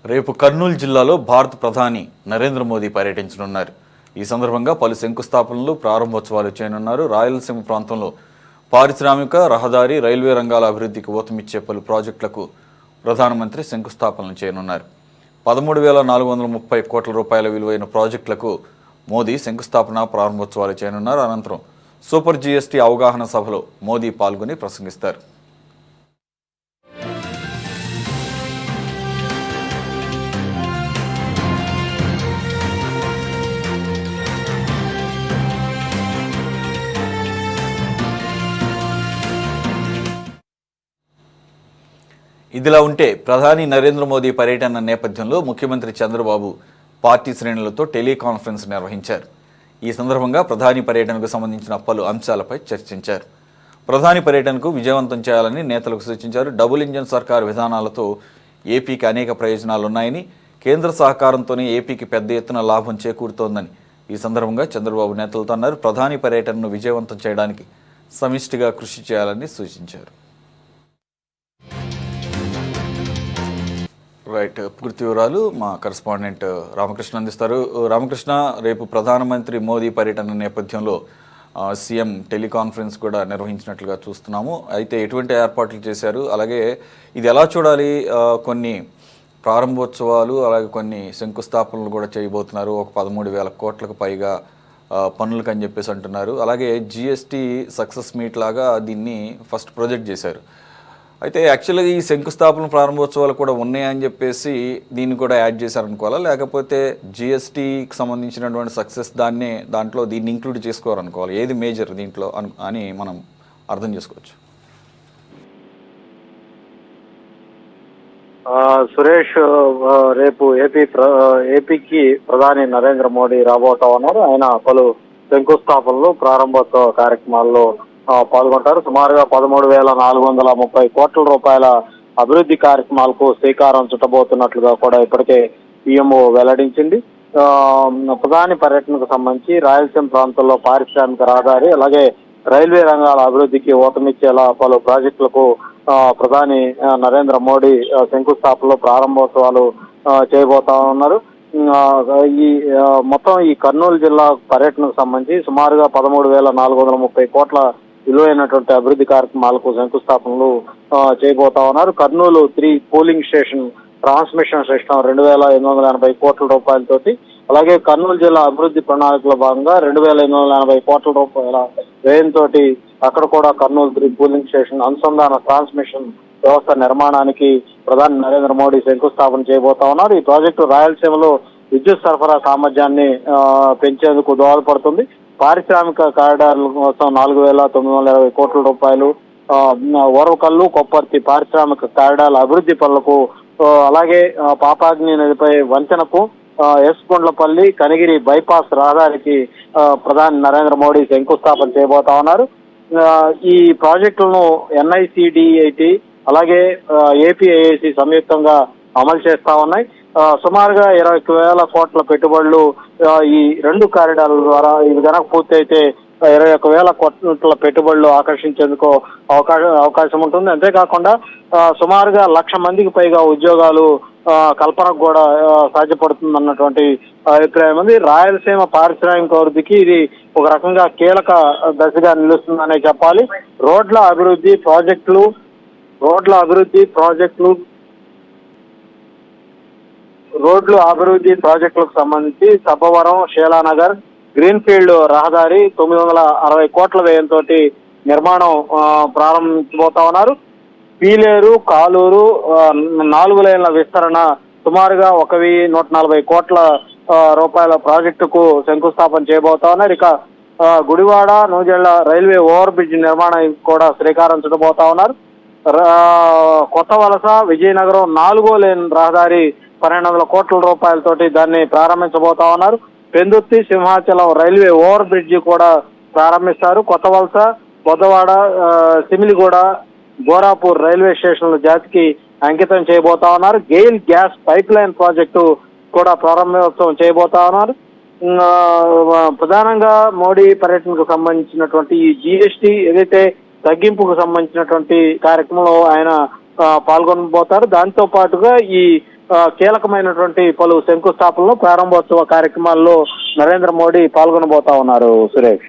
రేపు కర్నూలు జిల్లాలో భారత ప్రధాని నరేంద్ర మోదీ పర్యటించనున్నారు. ఈ సందర్భంగా పలు శంకుస్థాపనలు, ప్రారంభోత్సవాలు చేయనున్నారు. రాయలసీమ ప్రాంతంలో పారిశ్రామిక, రహదారి, రైల్వే రంగాల అభివృద్ధికి ఊతమిచ్చే పలు ప్రాజెక్టులకు ప్రధానమంత్రి శంకుస్థాపనలు చేయనున్నారు. 13,430 కోట్ల రూపాయల విలువైన ప్రాజెక్టులకు మోదీ శంకుస్థాపన, ప్రారంభోత్సవాలు చేయనున్నారు. అనంతరం సూపర్ జీఎస్టీ అవగాహన సభలో మోదీ పాల్గొని ప్రసంగిస్తారు. ఇదిలా ఉంటే ప్రధాని నరేంద్ర మోదీ పర్యటన నేపథ్యంలో ముఖ్యమంత్రి చంద్రబాబు పార్టీ శ్రేణులతో టెలికాన్ఫరెన్స్ నిర్వహించారు. ఈ సందర్భంగా ప్రధాని పర్యటనకు సంబంధించిన పలు అంశాలపై చర్చించారు. ప్రధాని పర్యటనకు విజయవంతం చేయాలని నేతలకు సూచించారు. డబుల్ ఇంజన్ సర్కారు విధానాలతో ఏపీకి అనేక ప్రయోజనాలున్నాయని, కేంద్ర సహకారంతోనే ఏపీకి పెద్ద ఎత్తున లాభం చేకూరుతోందని ఈ సందర్భంగా చంద్రబాబు నేతలతో అన్నారు. ప్రధాని పర్యటనను విజయవంతం చేయడానికి సమిష్టిగా కృషి చేయాలని సూచించారు. రైట్, పూర్తి వివరాలు మా కరెస్పాండెంట్ రామకృష్ణ అందిస్తారు. రామకృష్ణ, రేపు ప్రధానమంత్రి మోదీ పర్యటన నేపథ్యంలో సీఎం టెలికాన్ఫరెన్స్ కూడా నిర్వహించినట్లుగా చూస్తున్నాము. అయితే ఎటువంటి ఏర్పాట్లు చేశారు, అలాగే ఇది ఎలా చూడాలి? కొన్ని ప్రారంభోత్సవాలు, అలాగే కొన్ని శంకుస్థాపనలు కూడా చేయబోతున్నారు. ఒక 13,000 కోట్లకు పైగా పనులకు అని చెప్పేసి అంటున్నారు. అలాగే జిఎస్టీ సక్సెస్ మీట్ లాగా దీన్ని ఫస్ట్ ప్రొజెక్ట్ చేశారు. అయితే యాక్చువల్గా ఈ శంకుస్థాపన, ప్రారంభోత్సవాలు కూడా ఉన్నాయని చెప్పేసి దీన్ని కూడా యాడ్ చేశారనుకోవాలా, లేకపోతే జిఎస్టీకి సంబంధించినటువంటి సక్సెస్ దాంట్లో దీన్ని ఇంక్లూడ్ చేసుకోవాలనుకోవాలి? ఏది మేజర్ దీంట్లో అని మనం అర్థం చేసుకోవచ్చు? సురేష్, రేపు ఏపీకి ప్రధాని నరేంద్ర మోడీ రాబోతా ఉన్నారు. ఆయన పలు శంకుస్థాపనలు, ప్రారంభోత్సవ కార్యక్రమాల్లో పాల్గొంటారు. సుమారుగా 13,430 కోట్ల రూపాయల అభివృద్ధి కార్యక్రమాలకు శ్రీకారం చుట్టబోతున్నట్లుగా కూడా ఇప్పటికే పిఎంఓ వెల్లడించింది. ప్రధాని పర్యటనకు సంబంధించి రాయలసీమ ప్రాంతంలో పారిశ్రామిక, రహదారి, అలాగే రైల్వే రంగాల అభివృద్ధికి ఊతమిచ్చేలా పలు ప్రాజెక్టులకు ప్రధాని నరేంద్ర మోడీ శంకుస్థాపనలో, ప్రారంభోత్సవాలు చేయబోతా ఉన్నారు. మొత్తం ఈ కర్నూలు జిల్లా పర్యటనకు సంబంధించి సుమారుగా 13,430 కోట్ల విలువైనటువంటి అభివృద్ధి కార్యక్రమాలకు శంకుస్థాపనలు చేయబోతా ఉన్నారు. Kurnool 3 polling station, transmission system 2,880 కోట్ల రూపాయలతోటి, అలాగే కర్నూలు జిల్లా అభివృద్ధి ప్రణాళికలో భాగంగా 2,880 కోట్ల రూపాయల వ్యయంతో అక్కడ కూడా కర్నూలు 3 పోలింగ్ స్టేషన్ అనుసంధాన ట్రాన్స్మిషన్ వ్యవస్థ నిర్మాణానికి ప్రధాని నరేంద్ర మోడీ శంకుస్థాపన చేయబోతా ఉన్నారు. ఈ ప్రాజెక్టు రాయలసీమలో విద్యుత్ సరఫరా సామర్థ్యాన్ని పెంచేందుకు దోహదపడుతుంది. పారిశ్రామిక కారిడార్ల కోసం 4,920 కోట్ల రూపాయలు, ఓరవకల్లు, కొప్పర్తి పారిశ్రామిక కారిడార్ల అభివృద్ధి పనులకు, అలాగే పాపాగ్ని నదిపై వంతెనకు, ఎస్కొండ్లపల్లి, కనిగిరి బైపాస్ రహదారికి ప్రధాని నరేంద్ర మోడీ శంకుస్థాపన చేయబోతా ఉన్నారు. ఈ ప్రాజెక్టులను NICDIT అలాగే APIIC సంయుక్తంగా అమలు చేస్తా ఉన్నాయి. సుమారుగా 21,000 కోట్ల పెట్టుబడులు ఈ 2 కారిడార్ల ద్వారా ఇది కనుక పూర్తయితే 21,000 కోట్ల పెట్టుబడులు ఆకర్షించేందుకు అవకాశం ఉంటుంది. అంతేకాకుండా సుమారుగా 1,00,000 మందికి పైగా ఉద్యోగాలు కల్పనకు కూడా సాధ్యపడుతుంది అన్నటువంటి అభిప్రాయం ఉంది. రాయలసీమ పారిశ్రామిక అభివృద్ధికి ఇది ఒక రకంగా కీలక దశగా నిలుస్తుందనే చెప్పాలి. రోడ్ల అభివృద్ధి ప్రాజెక్టులకు సంబంధించి సబ్బవరం, షేలానగర్ గ్రీన్ఫీల్డ్ రహదారి 960 కోట్ల వ్యయంతో నిర్మాణం ప్రారంభించబోతా ఉన్నారు. పీలేరు, కాలూరు 4 లైన్ల విస్తరణ సుమారుగా 1,140 కోట్ల రూపాయల ప్రాజెక్టుకు శంకుస్థాపన చేయబోతా ఉన్నారు. ఇక గుడివాడ, నూజెళ్ల రైల్వే ఓవర్ బ్రిడ్జ్ నిర్మాణానికి కూడా శ్రీకారం చుట్టబోతా ఉన్నారు. కొత్త వలస, విజయనగరం 4వ లేన్ రహదారి 1,200 కోట్ల రూపాయలతోటి దాన్ని ప్రారంభించబోతా ఉన్నారు. Pendurthi, Simhachalam railway over bridge కూడా ప్రారంభిస్తారు. కొత్త వలస, బొద్దవాడ, సిమిలిగూడ, గోరాపూర్ రైల్వే స్టేషన్లు జాతికి అంకితం చేయబోతా ఉన్నారు. GAIL gas pipe line project కూడా ప్రారంభోత్సవం చేయబోతా ఉన్నారు. ప్రధానంగా మోడీ పర్యటనకు సంబంధించినటువంటి ఈ GST ఏదైతే తగ్గింపుకు సంబంధించినటువంటి కార్యక్రమంలో ఆయన పాల్గొనబోతారు. దాంతో పాటుగా ఈ కీలకమైనటువంటి పలు శంకుస్థాపనలు ప్రారంభోత్సవ కార్యక్రమాల్లో నరేంద్ర మోడీ పాల్గొనబోతా ఉన్నారు సురేష్.